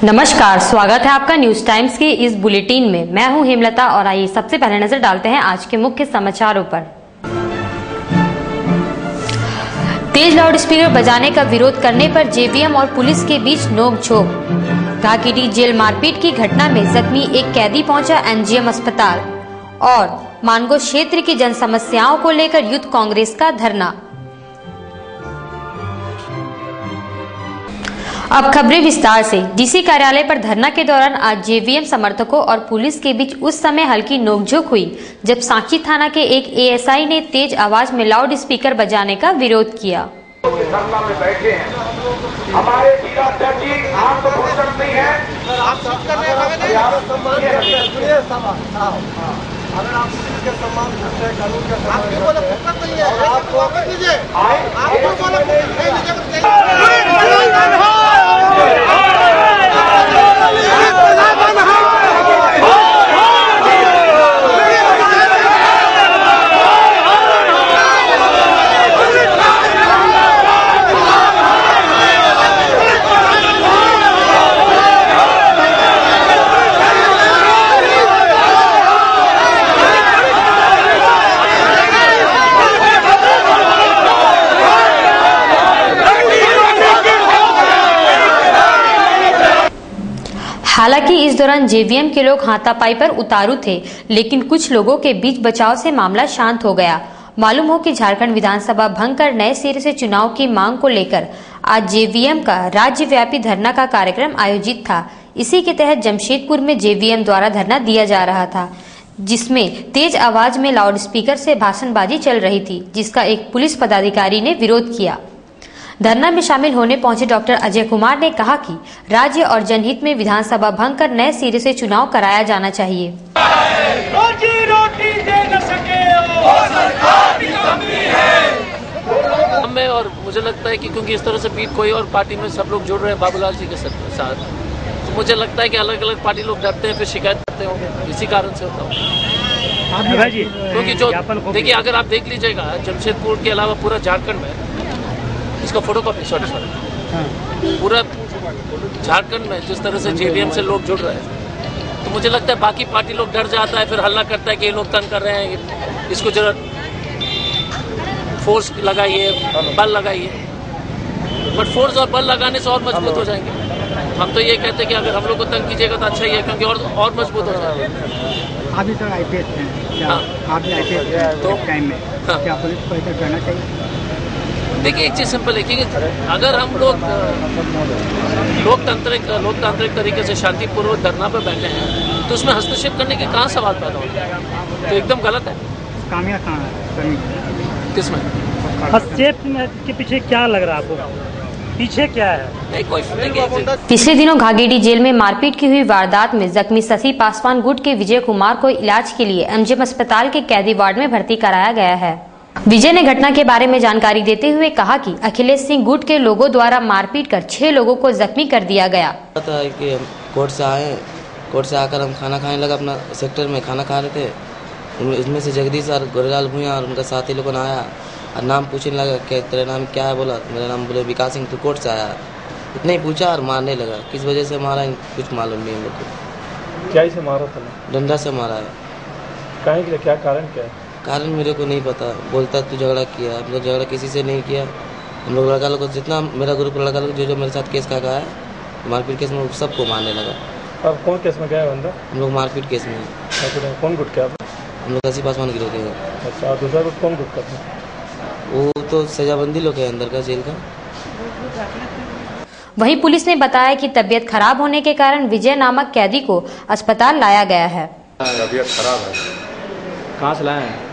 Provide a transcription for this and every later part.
नमस्कार, स्वागत है आपका न्यूज टाइम्स के इस बुलेटिन में। मैं हूं हेमलता और आइए सबसे पहले नजर डालते हैं आज के मुख्य समाचारों पर। तेज लाउडस्पीकर बजाने का विरोध करने पर जेवीएम और पुलिस के बीच नोकझोंक। घाघीडीह जेल मारपीट की घटना में जख्मी एक कैदी पहुंचा एमजीएम अस्पताल। और मानगो क्षेत्र की जन समस्याओं को लेकर यूथ कांग्रेस का धरना। अब खबरें विस्तार से। डीसी कार्यालय पर धरना के दौरान आज जेवीएम समर्थकों और पुलिस के बीच उस समय हल्की नोकझोंक हुई जब सांची थाना के एक एएसआई ने तेज आवाज में लाउड स्पीकर बजाने का विरोध किया। धरना में बैठे हैं, हमारे आत्मघोषण नहीं है। आप सब करने अगर आप के सम्मान करते हैं, कानून का सम्मान करते हैं, आपको वापस लीजिए। आपको हालांकि इस दौरान जेवीएम के लोग हाथापाई पर उतारू थे, लेकिन कुछ लोगों के बीच बचाव से मामला शांत हो गया। मालूम हो कि झारखंड विधानसभा भंग कर नए सिरे से चुनाव की मांग को लेकर आज जेवीएम का राज्यव्यापी धरना का कार्यक्रम आयोजित था। इसी के तहत जमशेदपुर में जेवीएम द्वारा धरना दिया जा रहा था, जिसमें तेज आवाज में लाउडस्पीकर से भाषणबाजी चल रही थी, जिसका एक पुलिस पदाधिकारी ने विरोध किया। धरना में शामिल होने पहुंचे डॉक्टर अजय कुमार ने कहा कि राज्य और जनहित में विधानसभा भंग कर नए सिरे से चुनाव कराया जाना चाहिए। रोजी रोटी दे न सके और सरकार की कमी है हमें। और मुझे लगता है कि क्योंकि इस तरह से भी कोई और पार्टी में सब लोग जुड़ रहे हैं बाबूलाल जी के साथ, तो मुझे लगता है कि अलग अलग पार्टी लोग डरते हैं, फिर शिकायत करते होंगे, इसी कारण से होता होगा। क्योंकि जो देखिए, अगर आप देख लीजिएगा जमशेदपुर के अलावा पूरा झारखंड में इसका फोटोकॉपी पूरा झारखंड में जिस तरह से जेवीएम से लोग जुड़ रहे हैं, तो मुझे लगता है बाकी पार्टी लोग डर जाता है, फिर हल्ला करता है कि ये लोग तंग कर रहे हैं, इसको जरा फोर्स लगाइए, बल लगाइए। बट फोर्स और बल लगाने से और मजबूत हो जाएंगे। हम तो ये कहते हैं कि अगर हम लोग को तंग कीजिएगा तो अच्छा ही है, क्योंकि और मजबूत हो जाएगा। अभी तक आईपीएस हैं, आप आईपीएस तो टाइम में क्या पुलिस को ऐसा करना चाहिए? देखिए, एक चीज सिंपल है कि अगर हम लोग लोकतांत्रिक तरीके से शांतिपूर्वक धरना पर बैठे हैं तो उसमें हस्तक्षेप करने के कहाँ सवाल पैदा होता है? तो एकदम गलत है। कामयाब कहाँ है? किसमें हस्तक्षेप के पीछे क्या लग रहा है आपको? पीछे क्या है? नहीं, कोई नहीं। पिछले दिनों घाघीडीह जेल में मारपीट की हुई वारदात में जख्मी शशि पासवान गुट के विजय कुमार को इलाज के लिए एमजीएम अस्पताल के कैदी वार्ड में भर्ती कराया गया है। विजय ने घटना के बारे में जानकारी देते हुए कहा कि अखिलेश सिंह गुट के लोगों द्वारा मारपीट कर 6 लोगों को जख्मी कर दिया गया। पता है कि हम कोर्ट से आए, कोर्ट से आकर हम खाना खाने लगा, अपना सेक्टर में खाना खा रहे थे। इसमें से जगदीश और गोरेलाल भूया और उनका साथी लोगों ने आया और नाम पूछने लगा कि तेरा नाम क्या है? बोला मेरा नाम, बोले विकास सिंह, तो कोर्ट से आया। इतना ही पूछा और मारने लगा। किस वजह से मारा कुछ मालूम नहीं हम लोग को। क्या से मारा था? डंडा से मारा है। काहे के लिए? क्या कारण क्या है? कारण मेरे को नहीं पता। बोलता तू झगड़ा किया। हम लोग झगड़ा किसी से नहीं किया। हम लोग लड़का लोग जितना मेरा ग्रुप लड़का लोग जो मेरे साथ केस का है मारपीट केस में, सबको मारने लगा। और कौन केस में गया बंदा? हम लोग मारपीट केस में। कौन गुट क्या? हम लोग शशि पासवान गिरोह के। अच्छा, दूसरा गुट कौन गुट का? वो तो सजाबंदी लोग है अंदर का, जेल का। वहीं पुलिस ने बताया कि तबीयत खराब होने के कारण विजय नामक कैदी को अस्पताल लाया गया है। तबीयत खराब है। कहाँ से लाए हैं?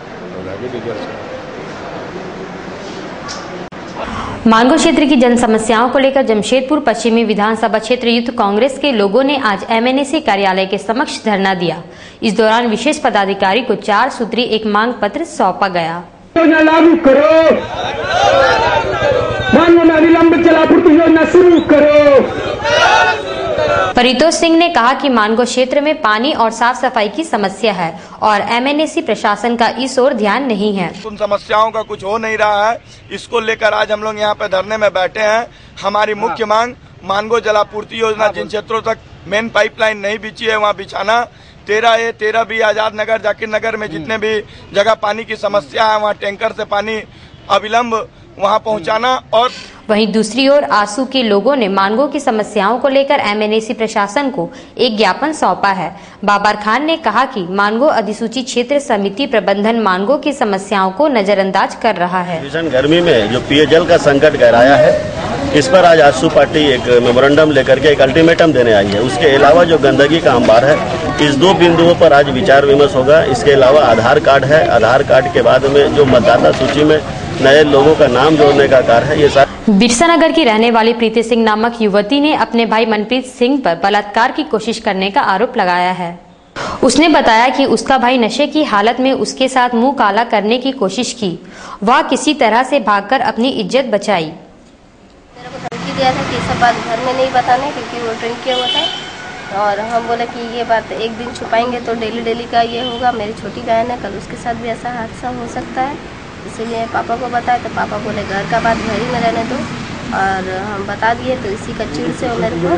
मानगो क्षेत्र की जन समस्याओं को लेकर जमशेदपुर पश्चिमी विधानसभा क्षेत्र यूथ कांग्रेस के लोगों ने आज एमएनएसी कार्यालय के समक्ष धरना दिया। इस दौरान विशेष पदाधिकारी को 4 सूत्री एक मांग पत्र सौंपा गया। लागू करो, अविलंब जलापूर्ति योजना शुरू करो। परितोष सिंह ने कहा कि मानगो क्षेत्र में पानी और साफ सफाई की समस्या है और एमएनएसी प्रशासन का इस ओर ध्यान नहीं है। उन समस्याओं का कुछ हो नहीं रहा है, इसको लेकर आज हम लोग यहाँ पे धरने में बैठे हैं। हमारी मुख्य मांग मानगो जलापूर्ति योजना जिन क्षेत्रों तक मेन पाइपलाइन नहीं बिछी है वहाँ बिछाना, 13A 13B आजाद नगर जाकिर नगर में जितने भी जगह पानी की समस्या है वहाँ टैंकर से पानी अविलंब वहाँ पहुँचाना। और वहीं दूसरी ओर आसू के लोगों ने मानगो की समस्याओं को लेकर MNAC प्रशासन को एक ज्ञापन सौंपा है। बाबर खान ने कहा कि मानगो अधिसूचित क्षेत्र समिति प्रबंधन मानगो की समस्याओं को नजरअंदाज कर रहा है। भीषण गर्मी में जो पेयजल का संकट गहराया है, इस पर आज आसू पार्टी एक मेमोरेंडम लेकर के एक अल्टीमेटम देने आई है। उसके अलावा जो गंदगी का अंबार है, इस 2 बिंदुओं पर आज विचार विमर्श होगा। इसके अलावा आधार कार्ड है, आधार कार्ड के बाद में जो मतदाता सूची में नए लोगों का नाम जोड़ने का कार्य है, ये सारा। बिरसा नगर की रहने वाली प्रीति सिंह नामक युवती ने अपने भाई मनप्रीत सिंह पर बलात्कार की कोशिश करने का आरोप लगाया है। उसने बताया कि उसका भाई नशे की हालत में उसके साथ मुंह काला करने की कोशिश की। वह किसी तरह से भागकर अपनी इज्जत बचाई। मेरे को धमकी दिया था कि सब बात घर में नहीं बताने, क्योंकि वो ड्रिंक किया हुआ था। और हम बोले कि ये बात एक दिन छुपाएंगे तो डेली का ये होगा। मेरी छोटी बहन है, कल उसके साथ भी ऐसा हादसा हो सकता है, इसीलिए पापा को बताया तो पापा बोले घर का बात घर ही में रहने दो। और हम बता दिए तो इसी का चिड़ से वो मेरे को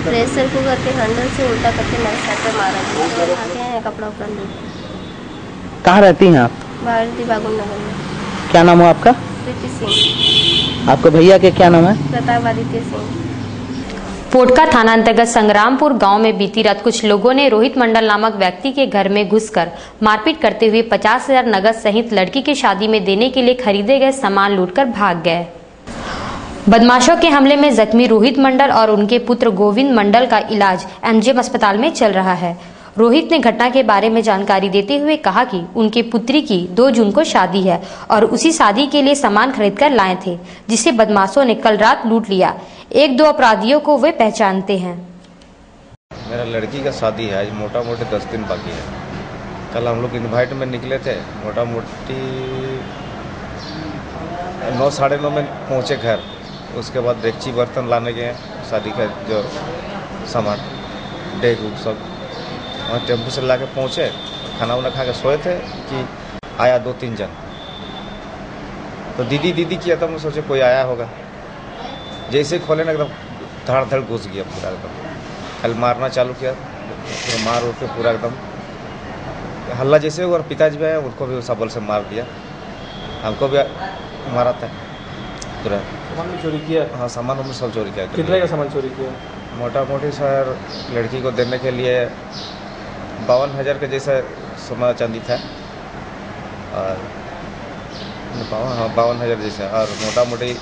प्रेशर कुकर के हैंडल से उल्टा करके मेरे सर पे मारा। आके हैं कपड़ा उपड़ा ले। कहाँ रहती हैं आप? भारती बागुल नगर में। क्या नाम है आपका? प्रीति सिंह। आपके भैया के क्या नाम है? प्रतापआदित्य सिंह। पोटका थाना अंतर्गत संग्रामपुर गांव में बीती रात कुछ लोगों ने रोहित मंडल नामक व्यक्ति के घर में घुसकर मारपीट करते हुए 50,000 नगद सहित लड़की की शादी में देने के लिए खरीदे गए सामान लूटकर भाग गए। बदमाशों के हमले में जख्मी रोहित मंडल और उनके पुत्र गोविंद मंडल का इलाज MGM अस्पताल में चल रहा है। रोहित ने घटना के बारे में जानकारी देते हुए कहा कि उनके पुत्री की 2 जून को शादी है और उसी शादी के लिए सामान खरीदकर लाए थे, जिसे बदमाशों ने कल रात लूट लिया। 1-2 अपराधियों को वे पहचानते हैं। मेरा लड़की का शादी है, आज मोटा मोटी 10 दिन बाकी है। कल हम लोग इनवाइट में निकले थे, मोटा मोटी 9 साढ़े 9 में पहुँचे घर। उसके बाद डेगची बर्तन लाने गए, शादी का जो सामान डेग उग सब वहाँ टेम्पू से ला के पहुँचे। खाना वाना खा के सोए थे कि आया 2-3 जन, तो दीदी किया था। मैं सोचे कोई आया होगा, जैसे ही खोले ना एकदम धड़ घुस गया पूरा एकदम। कल मारना चालू किया, पूरा मार उठ के पूरा एकदम हल्ला जैसे हुआ। और पिताजी भी आए, उनको भी सबल से मार दिया, हमको भी मारा था पूरा। सामान भी चोरी किया? हाँ, सामान हमने सब चोरी किया। कितने का सामान चोरी किया? मोटा मोटी सर लड़की को देने के लिए 52,000 के जैसा सोना चांदी था, और 52,000 जैसा, और मोटा मोटी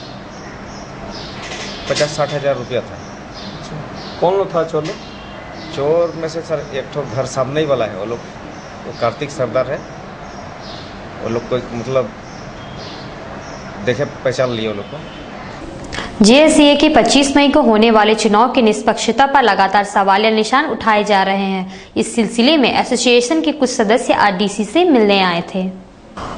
50-60 हज़ार रुपया था। कौन लोग था चोर लोग? चोर में से सर एक तो घर सामने ही वाला है, वो लोग, वो कार्तिक सरदार है। वो लोग को मतलब देखे पहचान लिए वो लोग को। JSCA के 25 मई को होने वाले चुनाव की निष्पक्षता पर लगातार सवालिया निशान उठाए जा रहे हैं। इस सिलसिले में एसोसिएशन के कुछ सदस्य RDC से मिलने आए थे।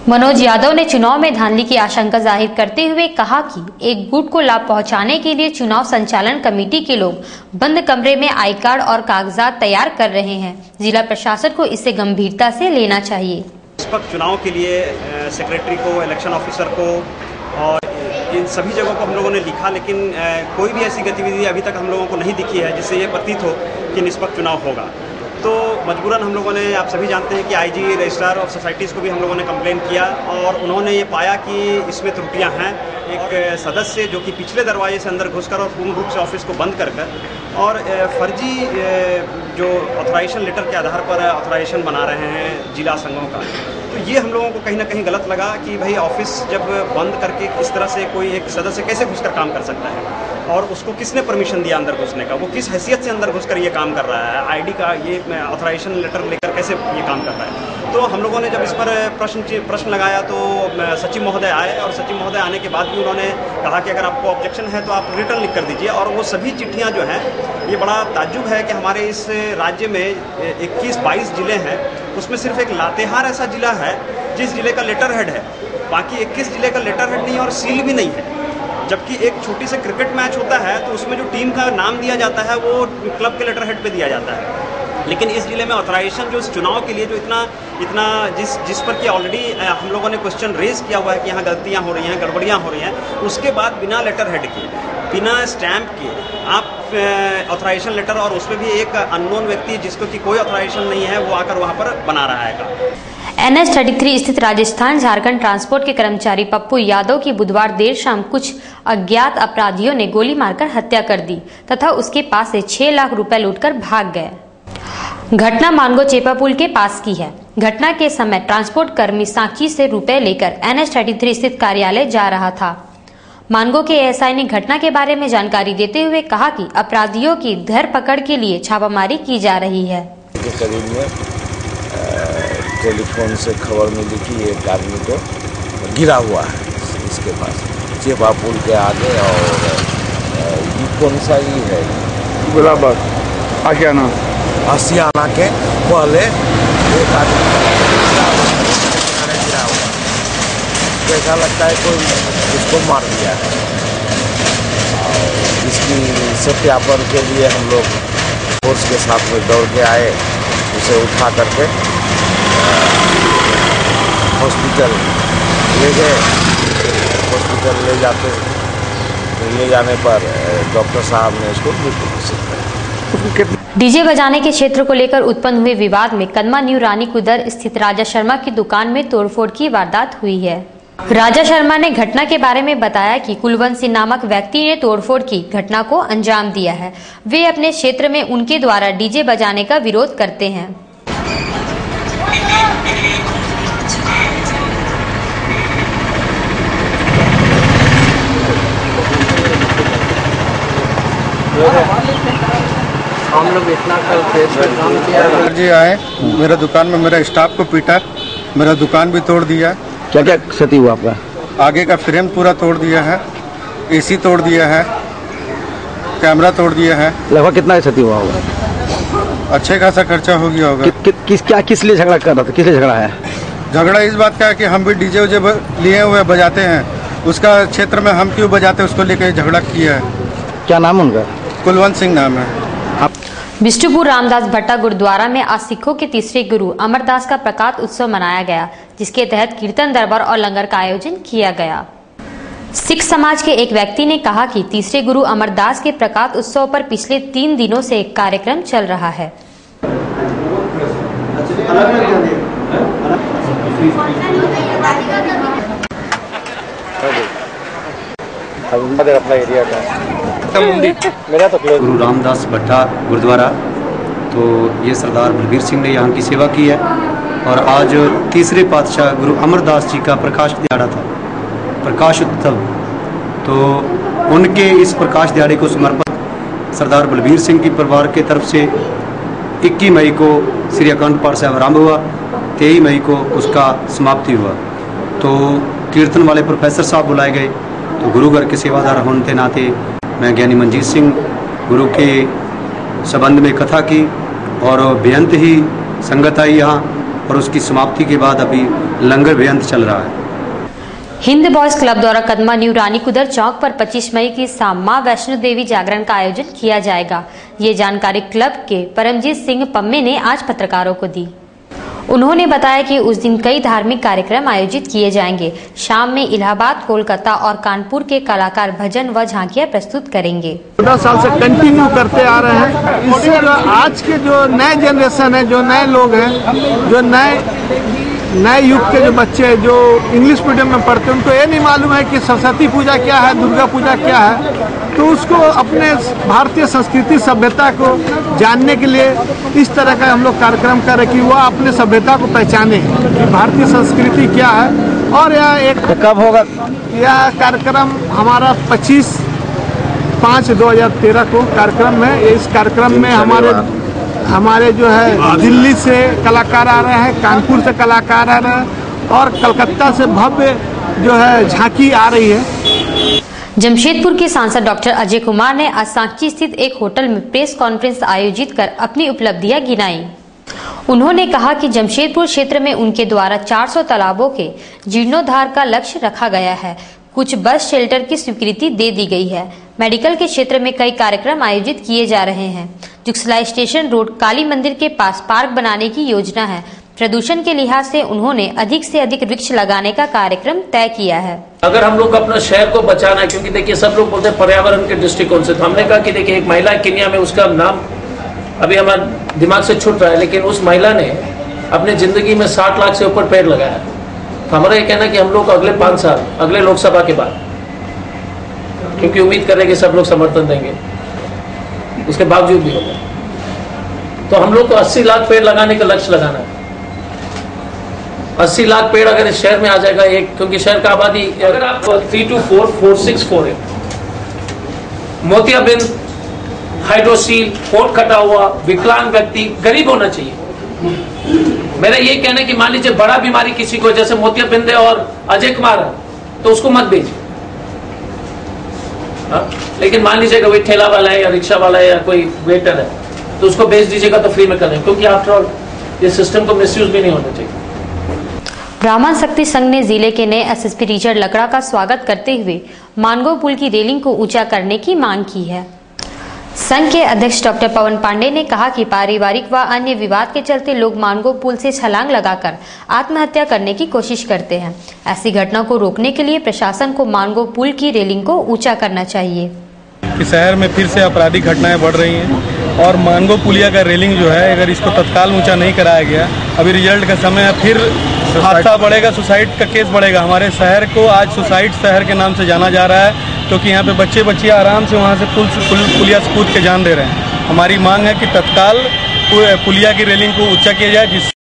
मनोज यादव ने चुनाव में धांधली की आशंका जाहिर करते हुए कहा कि एक गुट को लाभ पहुंचाने के लिए चुनाव संचालन कमेटी के लोग बंद कमरे में आई कार्ड और कागजात तैयार कर रहे हैं। जिला प्रशासन को इसे गंभीरता से लेना चाहिए। निष्पक्ष चुनाव के लिए सेक्रेटरी को, इलेक्शन ऑफिसर को और इन सभी जगहों को हम लोगों ने लिखा, लेकिन कोई भी ऐसी गतिविधि अभी तक हम लोगों को नहीं दिखी है जिससे ये प्रतीत हो कि निष्पक्ष चुनाव होगा। तो मजबूरन हम लोगों ने, आप सभी जानते हैं कि IG रजिस्ट्रार ऑफ सोसाइटीज़ को भी हम लोगों ने कंप्लेंट किया और उन्होंने ये पाया कि इसमें त्रुटियां हैं। एक सदस्य जो कि पिछले दरवाजे से अंदर घुसकर और पूर्ण रूप से ऑफिस को बंद कर और फर्जी जो ऑथराइजेशन लेटर के आधार पर ऑथराइजेशन बना रहे हैं जिला संघों का, तो ये हम लोगों को कहीं ना कहीं गलत लगा कि भाई ऑफिस जब बंद करके इस तरह से कोई एक सदस्य कैसे घुसकर काम कर सकता है, और उसको किसने परमिशन दिया अंदर घुसने का, वो किस हैसियत से अंदर घुसकर ये काम कर रहा है, ID का ये ऑथराइजेशन लेटर लेकर कैसे ये काम कर रहा है। तो हम लोगों ने जब इस पर प्रश्न लगाया तो सचिव महोदय आए, और सचिव महोदय आने के बाद भी उन्होंने कहा कि अगर आपको ऑब्जेक्शन है तो आप रिटर्न लिख कर दीजिए। और वो सभी चिट्ठियाँ जो हैं, ये बड़ा ताज्जुब है कि हमारे इस राज्य में 21-22 जिले हैं, उसमें सिर्फ एक लातेहार ऐसा जिला है जिस जिले का लेटर हेड है, बाकी 21 जिले का लेटर हेड नहीं है और सील भी नहीं है। जबकि एक छोटी से क्रिकेट मैच होता है तो उसमें जो टीम का नाम दिया जाता है वो क्लब के लेटर हेड पे दिया जाता है, लेकिन इस जिले में ऑथराइजेशन जो इस चुनाव के लिए जो इतना जिस पर कि ऑलरेडी हम लोगों ने क्वेश्चन रेज किया हुआ है कि यहाँ गलतियाँ हो रही हैं, गड़बड़ियाँ हो रही हैं, उसके बाद बिना लेटर हेड के बिना स्टैंप के आप ऑथराइजेशन लेटर, और उसमें भी एक अननोन व्यक्ति जिसको कि कोई ऑथराइजेशन नहीं है वो आकर वहाँ पर बना रहा है। NH-33 स्थित राजस्थान झारखंड ट्रांसपोर्ट के कर्मचारी पप्पू यादव की बुधवार देर शाम कुछ अज्ञात अपराधियों ने गोली मारकर हत्या कर दी तथा उसके पास से 6 लाख रुपए लूटकर भाग गए। घटना मानगो चेपा पुल के पास की है। घटना के समय ट्रांसपोर्ट कर्मी सांची से रुपए लेकर NH-33 स्थित कार्यालय जा रहा था। मानगो के एएसआई ने घटना के बारे में जानकारी देते हुए कहा कि अपराधियों की धरपकड़ के लिए छापामारी की जा रही है। करीब में टेलीफोन से खबर मिली कि एक आदमी को गिरा हुआ है इसके पास चेपा पुल के आगे, और ये कौन सा ही है गुलाबाग आशियाना के पहले एक आदमी गिरा हुआ, ऐसा लगता है कोई उसको मार दिया है। इसकी सत्यापन के लिए हम लोग फोर्स के साथ में दौड़ के आए, उसे उठा करके हॉस्पिटल ले गए। हॉस्पिटल ले जाने पर डॉक्टर साहब ने उसको मृत्यु घोषित कर। डीजे बजाने के क्षेत्र को लेकर उत्पन्न हुए विवाद में कदमा न्यू रानी कुदर स्थित राजा शर्मा की दुकान में तोड़फोड़ की वारदात हुई है। राजा शर्मा ने घटना के बारे में बताया कि कुलवंत सिंह नामक व्यक्ति ने तोड़फोड़ की घटना को अंजाम दिया है। वे अपने क्षेत्र में उनके द्वारा डीजे बजाने का विरोध करते हैं। हम लोग इतना कल जी आए, मेरा दुकान में मेरा स्टाफ को पीटा, मेरा दुकान भी तोड़ दिया। क्या क्या क्षति हुआ आपका? आगे का फ्रेम पूरा तोड़ दिया है, एसी तोड़ दिया है, कैमरा तोड़ दिया है। लगभग कितना क्षति हुआ होगा? अच्छे खासा खर्चा हो गया होगा। किस लिए झगड़ा कर रहा था? किस लिए झगड़ा है? झगड़ा इस बात का है कि हम भी डीजे उजे लिए हुए बजाते हैं, उसका क्षेत्र में हम क्यों बजाते हैं, उसको लेकर झगड़ा किया है। क्या नाम उनका? कुलवंत सिंह नाम है। बिष्टुपुर रामदास भट्टा गुरुद्वारा में आज सिखों के तीसरे गुरु अमरदास का प्रकाश उत्सव मनाया गया, जिसके तहत कीर्तन दरबार और लंगर का आयोजन किया गया। सिख समाज के एक व्यक्ति ने कहा कि तीसरे गुरु अमरदास के प्रकाश उत्सव पर पिछले 3 दिनों से एक कार्यक्रम चल रहा है। अपना एरिया का गुरु रामदास भट्टा गुरुद्वारा, तो ये सरदार बलबीर सिंह ने यहाँ की सेवा की है, और आज तीसरे पातशाह गुरु अमरदास जी का प्रकाश दिहाड़ा था, प्रकाश उत्सव। तो उनके इस प्रकाश दिहाड़े को समर्पित सरदार बलबीर सिंह की परिवार के तरफ से 21 मई को श्री अखंड पाठ साहब आरंभ हुआ, 23 मई को उसका समाप्ति हुआ। तो कीर्तन वाले प्रोफेसर साहब बुलाए गए, तो गुरु घर के सेवादार होने के नाते मैं ज्ञानी मंजीत सिंह गुरु के संबंध में कथा की, और बेअंत ही संगत आई यहाँ, और उसकी समाप्ति के बाद अभी लंगर बेअंत चल रहा है। हिंद बॉयज क्लब द्वारा कदमा न्यू रानी कुदर चौक पर 25 मई की शाम मां वैष्णो देवी जागरण का आयोजन किया जाएगा। ये जानकारी क्लब के परमजीत सिंह पम्मे ने आज पत्रकारों को दी। उन्होंने बताया कि उस दिन कई धार्मिक कार्यक्रम आयोजित किए जाएंगे। शाम में इलाहाबाद, कोलकाता और कानपुर के कलाकार भजन व झांकियां प्रस्तुत करेंगे। 14 साल से कंटिन्यू करते आ रहे हैं। इससे आज के जो नए जनरेशन है, जो नए लोग हैं, जो नए युग के जो बच्चे हैं, जो इंग्लिश मीडियम में पढ़ते हैं, उनको ये नहीं मालूम है कि सरस्वती पूजा क्या है, दुर्गा पूजा क्या है। तो उसको अपने भारतीय संस्कृति सभ्यता को जानने के लिए इस तरह का हम लोग कार्यक्रम कर रहे हैं कि वह अपने सभ्यता को पहचाने कि भारतीय संस्कृति क्या है। और यह एक कब होगा यह कार्यक्रम? हमारा 25/5/2013 को कार्यक्रम है। इस कार्यक्रम में हमारे जो है दिल्ली से कलाकार आ रहे हैं, कानपुर से कलाकार आ रहे हैं, और कलकत्ता से भव्य जो है झांकी आ रही है। जमशेदपुर के सांसद डॉक्टर अजय कुमार ने आज सांची स्थित एक होटल में प्रेस कॉन्फ्रेंस आयोजित कर अपनी उपलब्धियां गिनाई। उन्होंने कहा कि जमशेदपुर क्षेत्र में उनके द्वारा 400 तालाबों के जीर्णोद्धार का लक्ष्य रखा गया है। कुछ बस शेल्टर की स्वीकृति दे दी गई है। मेडिकल के क्षेत्र में कई कार्यक्रम आयोजित किए जा रहे हैं। जुगसलाई स्टेशन रोड काली मंदिर के पास पार्क बनाने की योजना है। प्रदूषण के लिहाज से उन्होंने अधिक से अधिक वृक्ष लगाने का कार्यक्रम तय किया है। अगर हम लोग अपना शहर को बचाना है, क्योंकि देखिए सब लोग बोलते हैं पर्यावरण के दृष्टिकोण से, तो हमने कहा कि देखिए एक महिला केन्या में, उसका नाम अभी हमारे दिमाग से छूट रहा है, लेकिन उस महिला ने अपनी जिंदगी में 60 लाख से ऊपर पेड़ लगाया। तो हमारा ये कहना है कि हम लोग अगले 5 साल, अगले लोकसभा के बाद, क्योंकि उम्मीद कर रहे हैं कि सब लोग समर्थन देंगे, उसके बावजूद भी होगा, तो हम लोग को 80 लाख पेड़ लगाने का लक्ष्य लगाना है। 80 लाख पेड़ अगर इस शहर में आ जाएगा एक, क्योंकि शहर का आबादी, अगर आप 3244648 मोतियाबिंद, हाइड्रोसील, होंठ कटा हुआ, विकलांग व्यक्ति, गरीब होना चाहिए। मेरा ये कहना है कि मान लीजिए बड़ा बीमारी किसी को, जैसे मोतियाबिंद और अजय कुमार है, तो उसको मत भेजिए, लेकिन मान लीजिएगा वही ठेला वाला है या रिक्शा वाला है या कोई वेटर है, तो उसको भेज दीजिएगा, तो फ्री में करें, क्योंकि आफ्टर ऑल ये सिस्टम को मिसयूज भी नहीं होना चाहिए। ब्राह्मण शक्ति संघ ने जिले के नए एसएसपी रिचर्ड लकड़ा का स्वागत करते हुए मानगो पुल की रेलिंग को ऊंचा करने की मांग की है। संघ के अध्यक्ष डॉक्टर पवन पांडे ने कहा कि पारिवारिक व अन्य विवाद के चलते लोग मानगो पुल से छलांग लगाकर आत्महत्या करने की कोशिश करते हैं। ऐसी घटना को रोकने के लिए प्रशासन को मानगो पुल की रेलिंग को ऊंचा करना चाहिए। शहर में फिर से आपराधिक घटनाएं बढ़ रही हैं और मानगो पुलिया का रेलिंग जो है, अगर इसको तत्काल ऊंचा नहीं कराया गया, अभी रिजल्ट का समय है, फिर हादसा बढ़ेगा, सुसाइड का केस बढ़ेगा। हमारे शहर को आज सुसाइड शहर के नाम से जाना जा रहा है, क्योंकि यहाँ पे बच्चे बच्चियाँ आराम से वहाँ से पुलिया से कूद के जान दे रहे हैं। हमारी मांग है कि तत्काल पुलिया की रेलिंग को ऊंचा किया जाए, जिस